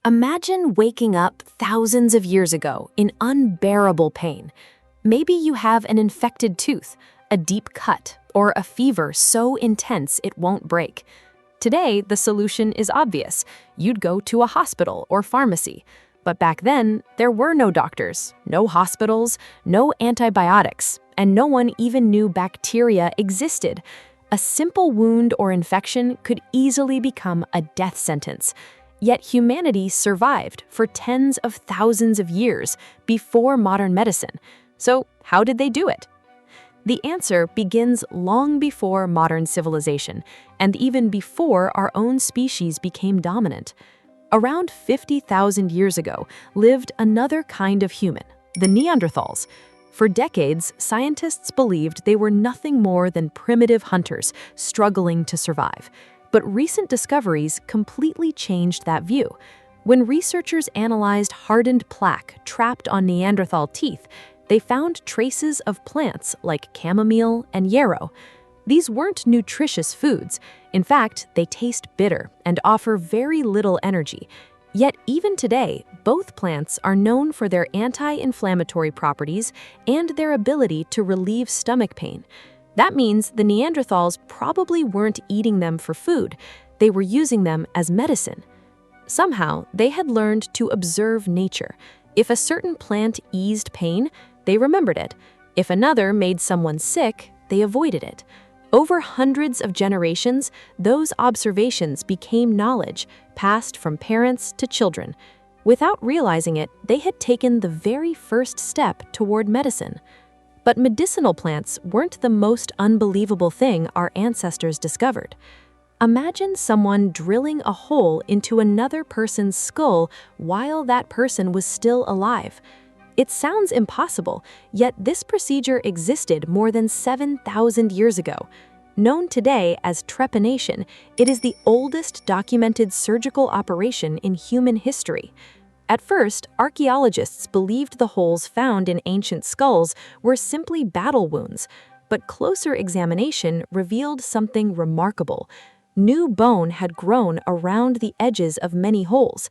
Imagine waking up thousands of years ago in unbearable pain. Maybe you have an infected tooth, a deep cut, or a fever so intense it won't break. Today, the solution is obvious. You'd go to a hospital or pharmacy. But back then, there were no doctors, no hospitals, no antibiotics, and no one even knew bacteria existed. A simple wound or infection could easily become a death sentence. Yet humanity survived for tens of thousands of years before modern medicine. So how did they do it? The answer begins long before modern civilization, and even before our own species became dominant. Around 50,000 years ago lived another kind of human, the Neanderthals. For decades, scientists believed they were nothing more than primitive hunters struggling to survive. But recent discoveries completely changed that view. When researchers analyzed hardened plaque trapped on Neanderthal teeth, they found traces of plants like chamomile and yarrow. These weren't nutritious foods. In fact, they taste bitter and offer very little energy. Yet even today, both plants are known for their anti-inflammatory properties and their ability to relieve stomach pain. That means the Neanderthals probably weren't eating them for food. They were using them as medicine. Somehow, they had learned to observe nature. If a certain plant eased pain, they remembered it. If another made someone sick, they avoided it. Over hundreds of generations, those observations became knowledge, passed from parents to children. Without realizing it, they had taken the very first step toward medicine. But medicinal plants weren't the most unbelievable thing our ancestors discovered. Imagine someone drilling a hole into another person's skull while that person was still alive. It sounds impossible, yet this procedure existed more than 7,000 years ago. Known today as trepanation, it is the oldest documented surgical operation in human history. At first, archaeologists believed the holes found in ancient skulls were simply battle wounds, but closer examination revealed something remarkable. New bone had grown around the edges of many holes.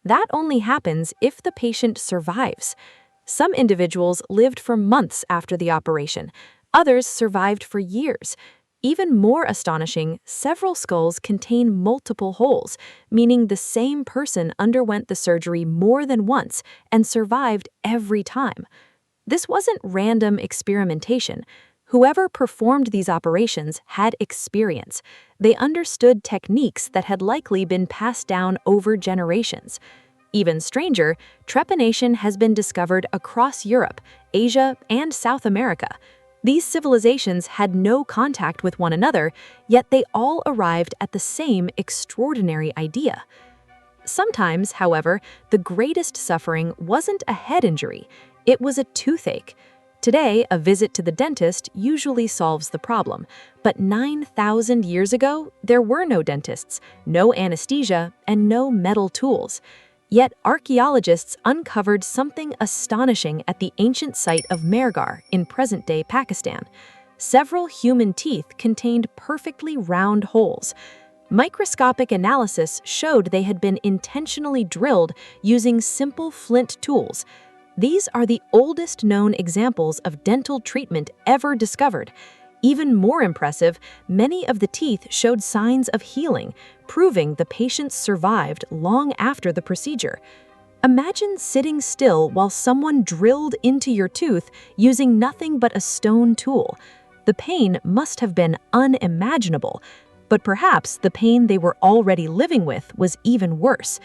That only happens if the patient survives. Some individuals lived for months after the operation. Others survived for years. Even more astonishing, several skulls contain multiple holes, meaning the same person underwent the surgery more than once and survived every time. This wasn't random experimentation. Whoever performed these operations had experience. They understood techniques that had likely been passed down over generations. Even stranger, trepanation has been discovered across Europe, Asia, and South America. These civilizations had no contact with one another, yet they all arrived at the same extraordinary idea. Sometimes, however, the greatest suffering wasn't a head injury, it was a toothache. Today, a visit to the dentist usually solves the problem, but 9,000 years ago, there were no dentists, no anesthesia, and no metal tools. Yet archaeologists uncovered something astonishing at the ancient site of Mehrgarh in present-day Pakistan. Several human teeth contained perfectly round holes. Microscopic analysis showed they had been intentionally drilled using simple flint tools. These are the oldest known examples of dental treatment ever discovered. Even more impressive, many of the teeth showed signs of healing, proving the patients survived long after the procedure. Imagine sitting still while someone drilled into your tooth using nothing but a stone tool. The pain must have been unimaginable, but perhaps the pain they were already living with was even worse.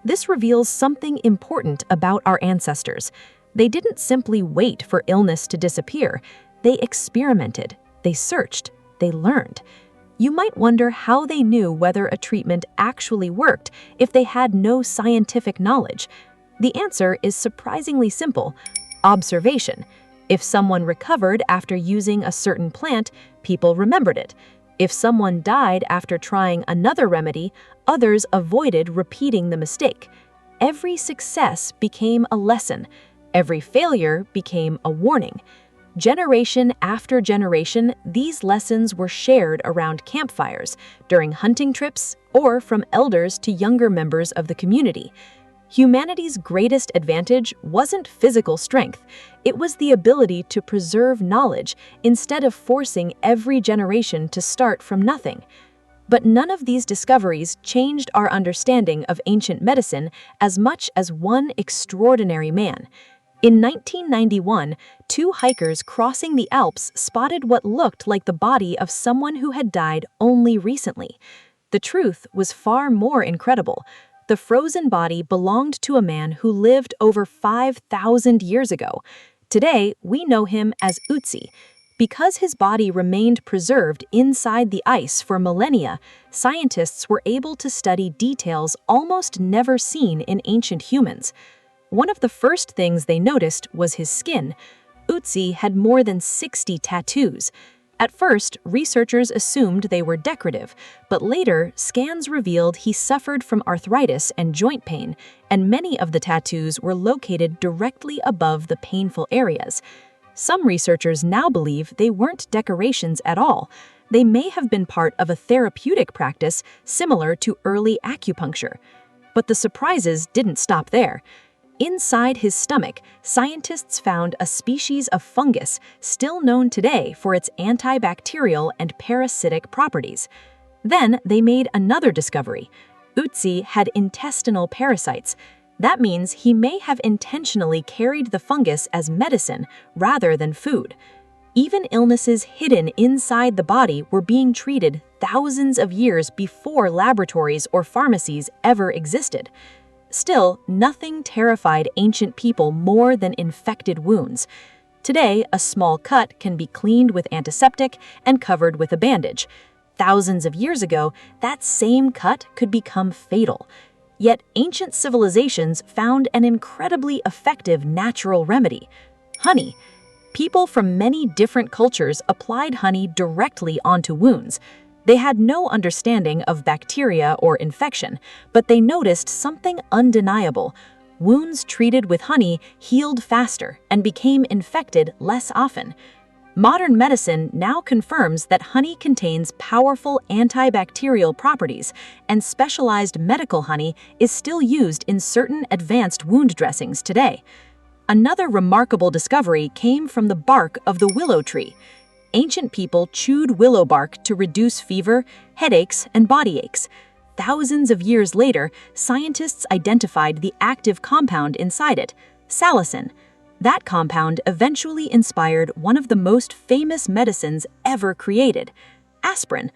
This reveals something important about our ancestors. They didn't simply wait for illness to disappear. They experimented. They searched, they learned. You might wonder how they knew whether a treatment actually worked if they had no scientific knowledge. The answer is surprisingly simple: observation. If someone recovered after using a certain plant, people remembered it. If someone died after trying another remedy, others avoided repeating the mistake. Every success became a lesson. Every failure became a warning. Generation after generation, these lessons were shared around campfires, during hunting trips, or from elders to younger members of the community. Humanity's greatest advantage wasn't physical strength, it was the ability to preserve knowledge instead of forcing every generation to start from nothing. But none of these discoveries changed our understanding of ancient medicine as much as one extraordinary man. In 1991, two hikers crossing the Alps spotted what looked like the body of someone who had died only recently. The truth was far more incredible. The frozen body belonged to a man who lived over 5,000 years ago. Today, we know him as Ötzi. Because his body remained preserved inside the ice for millennia, scientists were able to study details almost never seen in ancient humans. One of the first things they noticed was his skin. Ötzi had more than 60 tattoos. At first, researchers assumed they were decorative, but later, scans revealed he suffered from arthritis and joint pain, and many of the tattoos were located directly above the painful areas. Some researchers now believe they weren't decorations at all. They may have been part of a therapeutic practice similar to early acupuncture. But the surprises didn't stop there. Inside his stomach, scientists found a species of fungus still known today for its antibacterial and parasitic properties. Then they made another discovery. Ötzi had intestinal parasites. That means he may have intentionally carried the fungus as medicine rather than food. Even illnesses hidden inside the body were being treated thousands of years before laboratories or pharmacies ever existed. Still, nothing terrified ancient people more than infected wounds. Today, a small cut can be cleaned with antiseptic and covered with a bandage. Thousands of years ago, that same cut could become fatal. Yet ancient civilizations found an incredibly effective natural remedy: honey. People from many different cultures applied honey directly onto wounds. They had no understanding of bacteria or infection, but they noticed something undeniable. Wounds treated with honey healed faster and became infected less often. Modern medicine now confirms that honey contains powerful antibacterial properties, and specialized medical honey is still used in certain advanced wound dressings today. Another remarkable discovery came from the bark of the willow tree. Ancient people chewed willow bark to reduce fever, headaches, and body aches. Thousands of years later, scientists identified the active compound inside it, salicin. That compound eventually inspired one of the most famous medicines ever created, aspirin.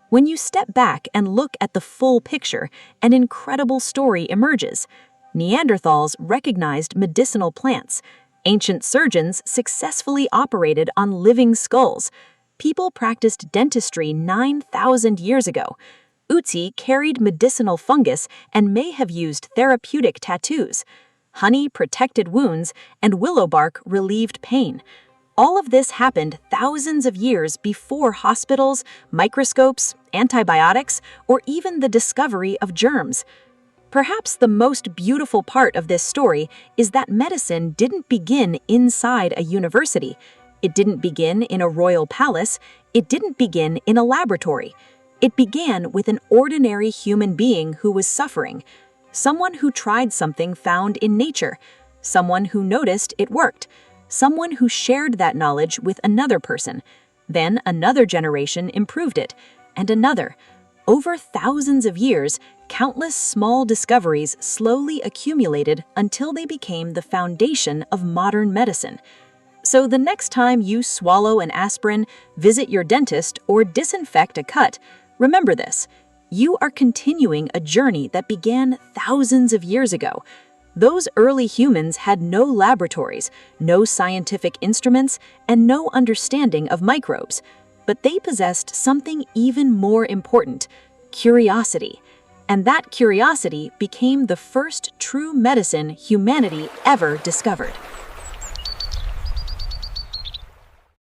When you step back and look at the full picture, an incredible story emerges. Neanderthals recognized medicinal plants. Ancient surgeons successfully operated on living skulls. People practiced dentistry 9,000 years ago. Ötzi carried medicinal fungus and may have used therapeutic tattoos. Honey protected wounds, and willow bark relieved pain. All of this happened thousands of years before hospitals, microscopes, antibiotics, or even the discovery of germs. Perhaps the most beautiful part of this story is that medicine didn't begin inside a university. It didn't begin in a royal palace. It didn't begin in a laboratory. It began with an ordinary human being who was suffering. Someone who tried something found in nature. Someone who noticed it worked. Someone who shared that knowledge with another person. Then another generation improved it, and another. Over thousands of years, countless small discoveries slowly accumulated until they became the foundation of modern medicine. So the next time you swallow an aspirin, visit your dentist, or disinfect a cut, remember this: you are continuing a journey that began thousands of years ago. Those early humans had no laboratories, no scientific instruments, and no understanding of microbes. But they possessed something even more important: curiosity. And that curiosity became the first true medicine humanity ever discovered.